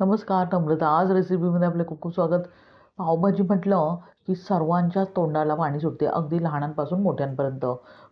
नमस्कार नम्रता. आज रेसिपीमध्ये आपले खूप खूप स्वागत. पावभाजी म्हटलं की सर्वांच्याच तोंडाला पाणी सुटते, अगदी लहानांपासून मोठ्यांपर्यंत.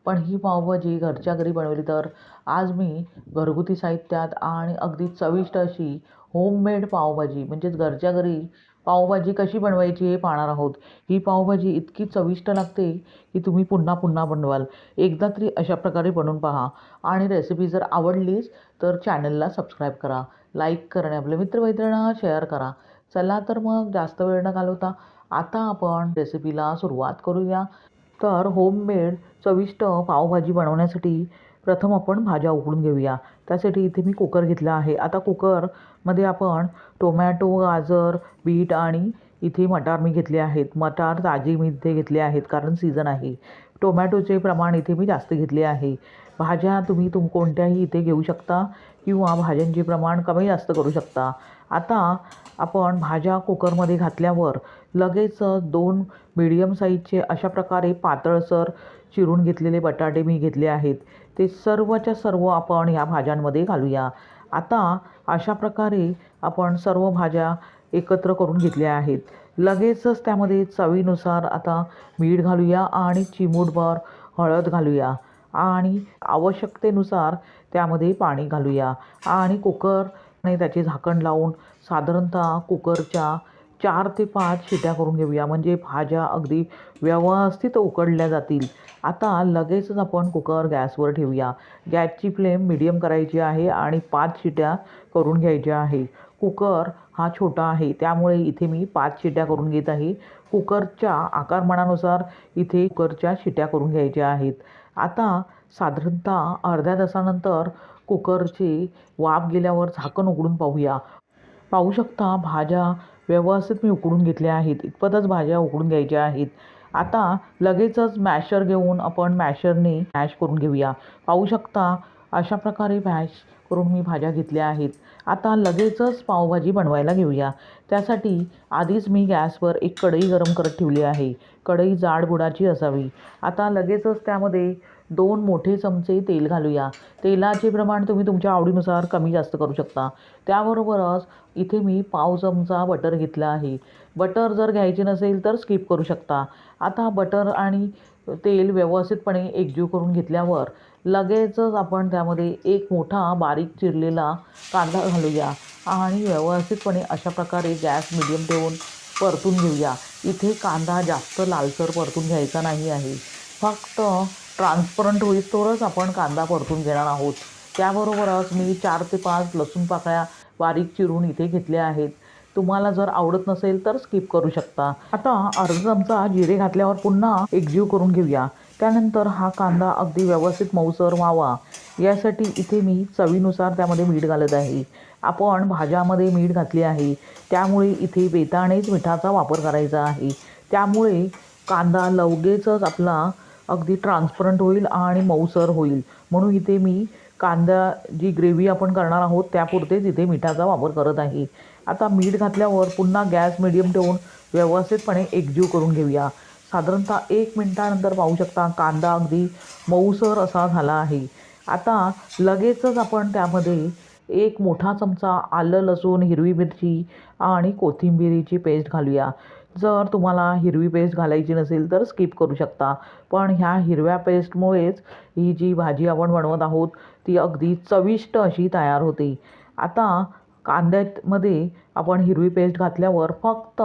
पण ही पावभाजी घरच्या घरी बनवली तर आज मी घरगुती साहित्यात आणि अगदी चविष्ट अशी होममेड पावभाजी म्हणजेच घरच्या घरी पावभाजी कशी बनवायची हे पाहणार आहोत. ही पावभाजी इतकी चविष्ट लागते की तुम्ही पुन्हा पुन्हा बनवाल. एकदा तरी अशा प्रकारे बनवून पहा आणि रेसिपी जर आवडलीच तर चॅनलला सबस्क्राईब करा, लाईक करा आणि आपल्या मित्रमैत्रिणींना शेअर करा. चला तर मग जास्त वेळ न घालवता आता आपण रेसिपीला सुरुवात करूया. तर होममेड चविष्ट पावभाजी बनवण्यासाठी प्रथम आपण भाज्या उकडून घेऊया. त्यासाठी इथे मी कुकर घेतला आहे. आता कुकरमध्ये आपण टोमॅटो, गाजर, बीट आणि इथे मटार मी घेतले आहेत. मटार ताजे मी इथे घेतले आहेत कारण सीझन आहे. टोमॅटोचे प्रमाण इथे मी जास्त घेतले आहे. भाज्या तुम्ही कोणत्याही इथे घेऊ शकता किंवा भाज्यांचे प्रमाण कमी जास्त करू शकता. आता आपण भाज्या कुकरमध्ये घातल्यावर लगेच 2 मीडियम साईजचे अशा प्रकारे पातळसर चिरून घेतलेले बटाटे मी घेतले आहेत. ते सर्वच्या सर्व आपण ह्या भाज्यांमध्ये घालूया. आता अशा प्रकारे आपण सर्व भाज्या एकत्र करून घेतल्या आहेत. लगेचच त्यामध्ये चवीनुसार आता मीठ घालूया आणि चिमूटभर हळद घालूया आणि आवश्यकतेनुसार त्यामध्ये पाणी घालूया आणि कुकरने त्याचे झाकण लावून साधारणतः कुकरच्या 4 ते 5 शिट्या करून घेऊया, म्हणजे भाज्या अगदी व्यवस्थित उकडल्या जातील. आता लगेचच आपण कुकर गॅसवर ठेवूया. गॅसची फ्लेम मीडियम करायची आहे आणि 5 शिट्या करून घ्यायच्या आहे. कुकर हा छोटा आहे त्यामुळे इथे मी 5 शिट्या करून घेत आहे. कुकरच्या आकारमानानुसार इथे कुकरच्या शिट्या करून घ्यायच्या आहेत. आता साधारणतः अर्ध्या तासानंतर कुकरची वाफ गेल्यावर झाकण उघडून पाहूया. पाहू शकता भाज्या व्यवस्थित मी उकडून घेतल्या आहेत. इतपतच भाज्या उकडून घ्यायच्या आहेत. आता लगेचच मॅशर घेऊन आपण मॅशरने मॅश करून घेऊया. पाहू शकता अशा प्रकारे मॅश करून मी भाज्या घेतल्या आहेत. आता लगेचच पावभाजी बनवायला घेऊया. त्यासाठी आधीच मी गॅसवर एक कढई गरम करत ठेवली आहे. कढई जाड बुडाची असावी. आता लगेचच त्यामध्ये 2 मोठे चमचे तेल घालूया. तेलाचे प्रमाण तुम्ही तुमच्या आवडीनुसार कमी जास्त करू शकता. त्याबरोबरच इथे मी पाव चमचा बटर घेतला आहे. बटर जर घ्यायचे नसेल तर स्किप करू शकता. आता बटर आणि तेल व्यवस्थितपणे एकजीव करून घेतल्यावर लगेचच आपण त्यामध्ये एक मोठा बारीक चिरलेला कांदा घालूया आणि व्यवस्थितपणे अशा प्रकारे गॅस मिडियम ठेवून परतून घेऊया. इथे कांदा जास्त लालसर परतून घ्यायचा नाही आहे. फक्त ट्रान्सपरंट होईस्तोवरच आपण कांदा परतून घेणार आहोत. त्याबरोबरच मी 4 ते 5 लसूण पाकळ्या बारीक चिरून इथे घेतल्या आहेत. तुम्हाला जर आवडत नसेल तर स्किप करू शकता. आता अर्धा चमचा जिरे घातल्यावर पुन्हा एकजीव करून घेऊया. त्यानंतर हा कांदा अगदी व्यवस्थित मऊसर व्हावा यासाठी इथे मी चवीनुसार त्यामध्ये मीठ घालत आहे. आपण भाज्यामध्ये मीठ घातले आहे त्यामुळे इथे बेतानेच मिठाचा वापर करायचा आहे. त्यामुळे कांदा लगेचच आपला अगदी ट्रान्सपरंट होईल आणि मऊसर होईल. म्हणून इथे मी कांदा जी ग्रेव्ही आपण करणार आहोत त्यापुरतेच इथे मिठाचा वापर करत आहे. आता मीठ घातल्यावर पुन्हा गॅस मिडियम ठेवून व्यवस्थितपणे एकजीव करून घेऊया. साधारणतः 1 मिनिटानंतर पाहू शकता कांदा अगदी मऊसर असा झाला आहे. आता लगेचच आपण त्यामध्ये 1 मोठा चमचा आलं, लसूण, हिरवी मिरची आणि कोथिंबिरीची पेस्ट घालूया. जर तुम्हाला हिरवी पेस्ट घालायची नसेल तर स्किप करू शकता. पण ह्या हिरव्या पेस्टमुळेच ही जी भाजी आपण बनवत आहोत ती अगदी चविष्ट अशी तयार होते. आता कांद्यामध्ये आपण हिरवी पेस्ट घातल्यावर फक्त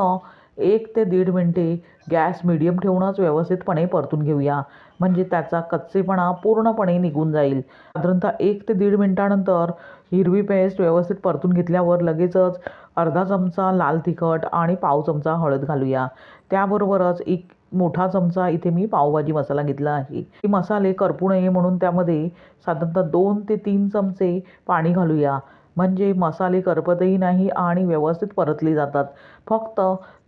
1 ते 1.5 मिनिटे गॅस मिडियम ठेवूनच व्यवस्थितपणे परतून घेऊया, म्हणजे त्याचा कच्चेपणा पूर्णपणे निघून जाईल. साधारणतः 1 ते 1.5 मिनिटानंतर हिरवी पेस्ट व्यवस्थित परतून घेतल्यावर लगेचच अर्धा चमचा लाल तिखट आणि पाव चमचा हळद घालूया. त्याबरोबरच 1 मोठा चमचा इथे मी पावभाजी मसाला घेतला आहे. हे मसाले करपू नये म्हणून त्यामध्ये साधारणतः 2 ते 3 चमचे पाणी घालूया, म्हणजे मसाले करपतही नाही आणि व्यवस्थित परतले जातात. फक्त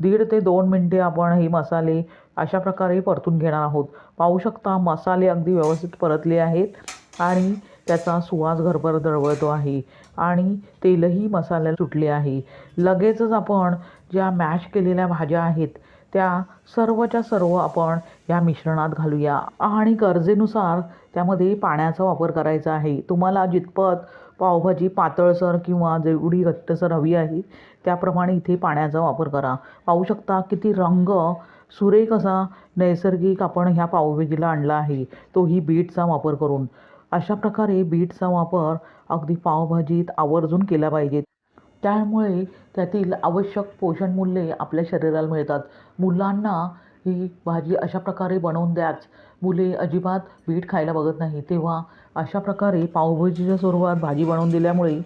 1.5 ते 2 मिनिटे आपण हे मसाले अशा प्रकारे परतून घेणार आहोत. पाहू शकता मसाले अगदी व्यवस्थित परतले आहेत आणि त्याचा सुवास घरभर दरवळतो आहे आणि तेलही मसाल्याला सुटले आहे. लगेचच आपण ज्या मॅश केलेल्या भाज्या आहेत त्या सर्वच्या सर्व आपण या मिश्रणात घालूया आणि गरजेनुसार त्यामध्ये पाण्याचा वापर करायचा आहे. तुम्हाला जितपत पावभाजी पातळसर किंवा जेवढी घट्टसर हवी आहे त्याप्रमाणे इथे पाण्याचा वापर करा. पाहू शकता किती रंग सुरेख असा नैसर्गिक आपण ह्या पावभाजीला आणला आहे, तोही बीटचा वापर करून. अशा प्रकारे बीटचा वापर अगदी पावभाजीत आवर्जून केला पाहिजे. त्यामुळे त्यातील आवश्यक पोषण मूल्ये आपल्या शरीराला मिळतात. मुलांना ही भाजी अशा प्रकारे बनवून द्याच. मुले अजिबात बीट खायला बघत नाही, तेव्हा अशा प्रकारे पावभाजीच्या स्वरूपात भाजी बनवून दिल्यामुळे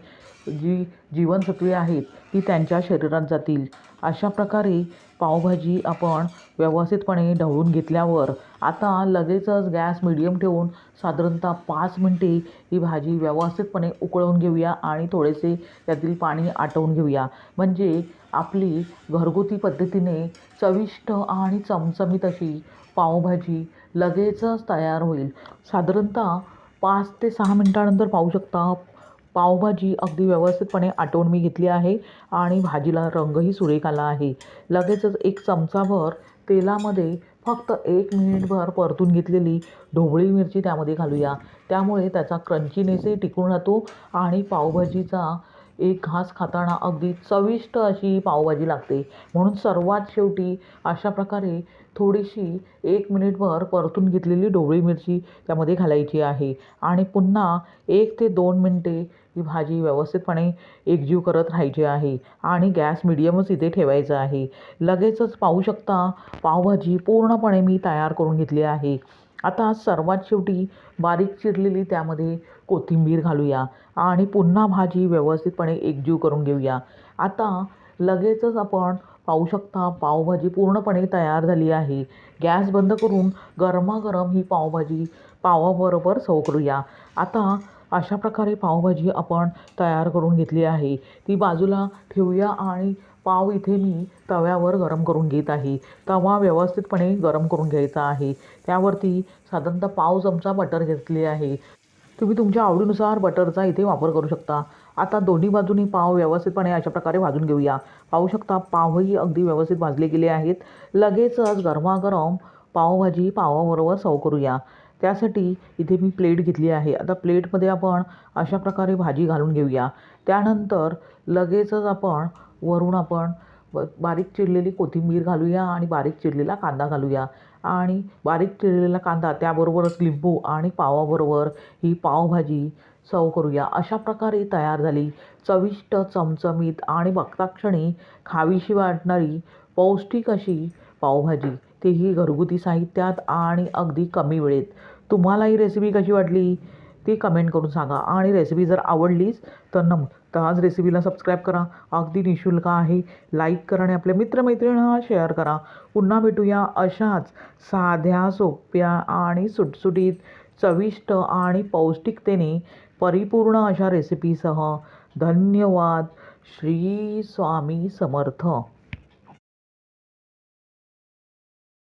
जी जीवनसत्वे आहेत ती त्यांच्या शरीरात जातील. अशा प्रकारे पावभाजी आपण व्यवस्थितपणे ढवळून घेतल्यावर आता लगेचच गॅस मिडियम ठेवून साधारणतः 5 मिनिटे ही भाजी व्यवस्थितपणे उकळवून घेऊया आणि थोडेसे त्यातील पाणी आटवून घेऊया. म्हणजे आपली घरगुती पद्धतीने चविष्ट आणि चमचमीत अशी पावभाजी लगेचच तयार होईल. साधारणतः 5 ते 6 मिनिटानंतर पाहू शकता पावभाजी अगदी व्यवस्थितपणे आटवून मी घेतली आहे आणि भाजीला रंगही सुरेख आला आहे. लगेचच 1 चमचाभर तेलामध्ये फक्त 1 मिनिटभर परतून घेतलेली ढोबळी मिरची त्यामध्ये घालूया. त्यामुळे त्याचा क्रंचीनेसही टिकून राहतो आणि पावभाजीचा एक घास खाताना अगदी चविष्ट अशी पावभाजी लागते. म्हणून सर्वात शेवटी अशा प्रकारे थोडीशी 1 मिनिटभर परतून घेतलेली ढोबळी मिरची त्यामध्ये घालायची आहे आणि पुन्हा 1 ते 2 मिनिटे ही भाजी व्यवस्थितपणे एकजीव करत राहायची आहे आणि गॅस मिडियमच इथे ठेवायचा आहे. लगेचच पाहू शकता पावभाजी पूर्णपणे मी तयार करून घेतली आहे. आता सर्वात शेवटी बारीक चिरलेली त्यामध्ये कोथिंबीर घालूया आणि पुन्हा भाजी व्यवस्थितपणे एकजीव करून घेऊया. आता लगेचच आपण पाहू शकता पावभाजी पूर्णपणे तयार झाली आहे. गॅस बंद करून गरमागरम ही पावभाजी पावाबरोबर सर्व्ह करूया. आता अशा प्रकारे पावभाजी आपण तयार करून घेतली आहे. ती बाजूला ठेवूया आणि पाव इथे मी तव्यावर गरम करून घेत आहे. तवा व्यवस्थितपणे गरम करून घ्यायचा आहे. त्यावरती साधारणतः पाव चमचा बटर घेतले आहे. तुम्ही तुमच्या आवडीनुसार बटरचा इथे वापर करू शकता. आता दोन्ही बाजूनी पाव व्यवस्थितपणे अशा प्रकारे भाजून घेऊया. पाहू शकता पावही अगदी व्यवस्थित भाजले गेले आहेत. लगेचच गरमागरम पावभाजी पावाबरोबर सर्व्ह करूया. त्यासाठी इथे मी प्लेट घेतली आहे. आता प्लेटमध्ये आपण अशा प्रकारे भाजी घालून घेऊया. त्यानंतर लगेचच वरून आपण बारीक चिरलेली कोथिंबीर घालूया आणि बारीक चिरलेला कांदा घालूया आणि बारीक चिरलेला कांदा त्याबरोबरच लिंबू आणि पावाबरोबर ही पावभाजी सर्व्ह करूया. अशा प्रकारे तयार झाली चविष्ट, चमचमीत आणि बघताक्षणी खावीशी वाटणारी पौष्टिक अशी पावभाजी, तेही घरगुती साहित्यात आणि अगदी कमी वेळेत. तुम्हाला ही रेसिपी कशी वाटली ती कमेंट करून सांगा आणि रेसिपी जर आवडलीच तर आज रेसिपीला सबस्क्राईब करा. अगदी निःशुल्क आहे. लाईक करा आणि आपल्या मित्रमैत्रिणींना शेअर करा. पुन्हा भेटूया अशाच साध्या, सोप्या आणि सुटसुटीत, चविष्ट आणि पौष्टिकतेने परिपूर्ण अशा रेसिपीसह. धन्यवाद. श्री स्वामी समर्थ.